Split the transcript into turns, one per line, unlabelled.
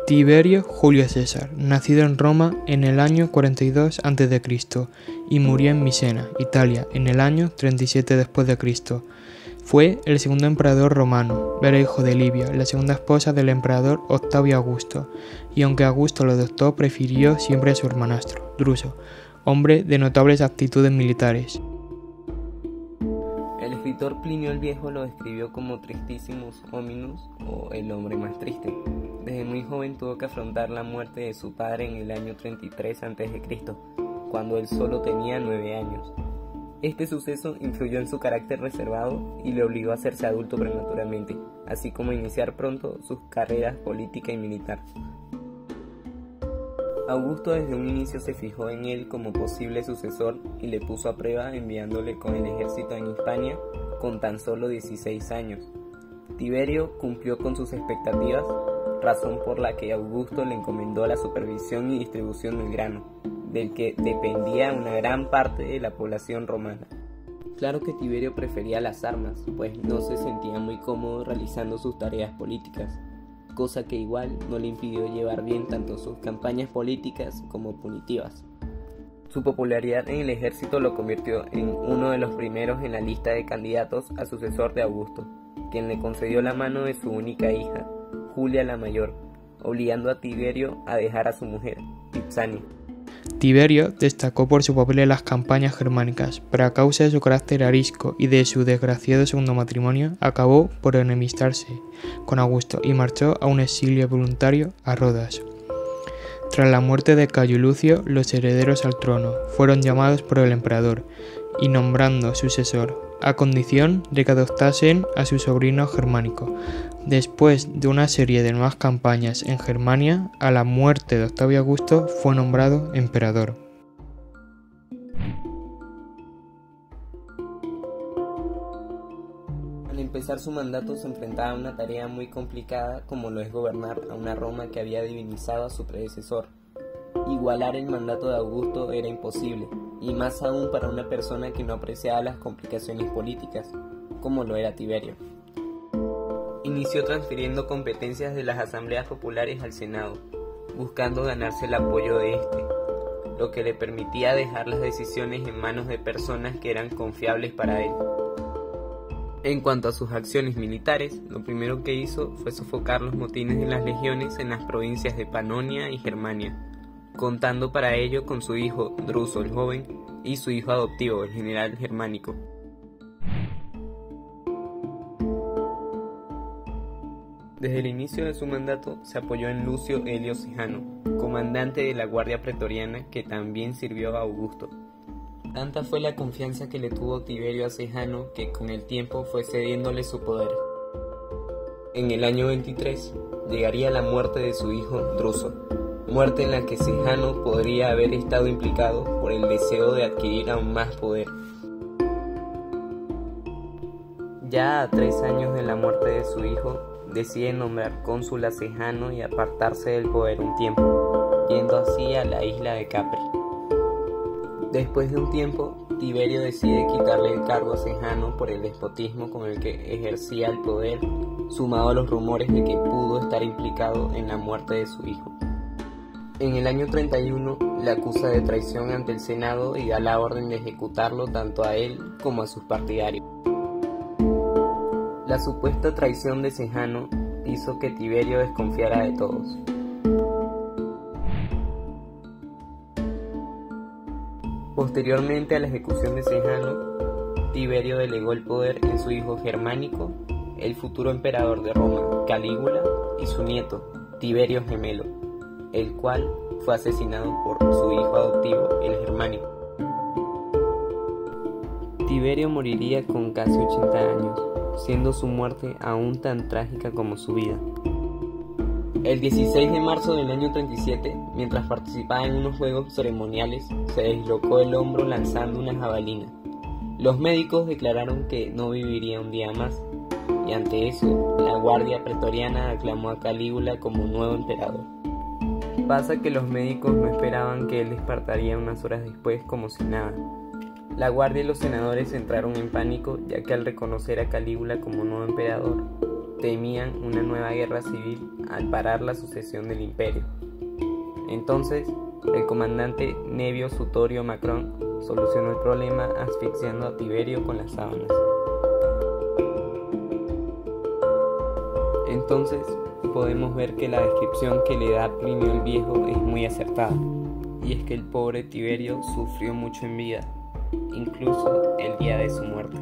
Tiberio Julio César, nacido en Roma en el año 42 a.C. y murió en Misena, Italia, en el año 37 después de Cristo. Fue el segundo emperador romano, era hijo de Livia, la segunda esposa del emperador Octavio Augusto, y aunque Augusto lo adoptó, prefirió siempre a su hermanastro, Druso, hombre de notables aptitudes militares.
El escritor Plinio el Viejo lo describió como Tristissimus Hominus, o el hombre más triste. Desde muy joven tuvo que afrontar la muerte de su padre en el año 33 a.C., cuando él solo tenía 9 años. Este suceso influyó en su carácter reservado y le obligó a hacerse adulto prematuramente, así como a iniciar pronto sus carreras política y militar. Augusto desde un inicio se fijó en él como posible sucesor y le puso a prueba enviándole con el ejército en Hispania con tan solo 16 años. Tiberio cumplió con sus expectativas, razón por la que Augusto le encomendó la supervisión y distribución del grano, del que dependía una gran parte de la población romana. Claro que Tiberio prefería las armas, pues no se sentía muy cómodo realizando sus tareas políticas, cosa que igual no le impidió llevar bien tanto sus campañas políticas como punitivas. Su popularidad en el ejército lo convirtió en uno de los primeros en la lista de candidatos a sucesor de Augusto, quien le concedió la mano de su única hija, Julia la Mayor, obligando a Tiberio a dejar a su mujer, Vipsania.
Tiberio destacó por su papel en las campañas germánicas, pero a causa de su carácter arisco y de su desgraciado segundo matrimonio, acabó por enemistarse con Augusto y marchó a un exilio voluntario a Rodas. Tras la muerte de Cayo Lucio, los herederos al trono fueron llamados por el emperador y nombrando sucesor, a condición de que adoptasen a su sobrino Germánico. Después de una serie de nuevas campañas en Germania, a la muerte de Octavio Augusto fue nombrado emperador.
Al empezar su mandato se enfrentaba a una tarea muy complicada como lo es gobernar a una Roma que había divinizado a su predecesor. Igualar el mandato de Augusto era imposible, y más aún para una persona que no apreciaba las complicaciones políticas, como lo era Tiberio. Inició transfiriendo competencias de las asambleas populares al Senado, buscando ganarse el apoyo de este, lo que le permitía dejar las decisiones en manos de personas que eran confiables para él. En cuanto a sus acciones militares, lo primero que hizo fue sofocar los motines de las legiones en las provincias de Panonia y Germania, contando para ello con su hijo Druso el joven y su hijo adoptivo, el general Germánico. Desde el inicio de su mandato se apoyó en Lucio Helio Sejano, comandante de la Guardia Pretoriana que también sirvió a Augusto. Tanta fue la confianza que le tuvo Tiberio a Sejano que con el tiempo fue cediéndole su poder. En el año 23 llegaría la muerte de su hijo Druso, muerte en la que Sejano podría haber estado implicado por el deseo de adquirir aún más poder. Ya a 3 años de la muerte de su hijo, decide nombrar cónsul a Sejano y apartarse del poder un tiempo, yendo así a la isla de Capri. Después de un tiempo, Tiberio decide quitarle el cargo a Sejano por el despotismo con el que ejercía el poder, sumado a los rumores de que pudo estar implicado en la muerte de su hijo. En el año 31 le acusa de traición ante el Senado y da la orden de ejecutarlo tanto a él como a sus partidarios. La supuesta traición de Sejano hizo que Tiberio desconfiara de todos. Posteriormente a la ejecución de Sejano, Tiberio delegó el poder en su hijo Germánico, el futuro emperador de Roma, Calígula, y su nieto, Tiberio Gemelo, el cual fue asesinado por su hijo adoptivo, el Germánico. Tiberio moriría con casi 80 años, siendo su muerte aún tan trágica como su vida. El 16 de marzo del año 37, mientras participaba en unos juegos ceremoniales, se dislocó el hombro lanzando una jabalina. Los médicos declararon que no viviría un día más, y ante eso, la Guardia Pretoriana aclamó a Calígula como nuevo emperador. Pasa que los médicos no esperaban que él despertaría unas horas después como si nada. La guardia y los senadores entraron en pánico, ya que al reconocer a Calígula como nuevo emperador, temían una nueva guerra civil al parar la sucesión del imperio. Entonces, el comandante Nevio Sutorio Macron solucionó el problema asfixiando a Tiberio con las sábanas. Entonces, podemos ver que la descripción que le da Plinio el Viejo es muy acertada, y es que el pobre Tiberio sufrió mucho en vida, incluso el día de su muerte.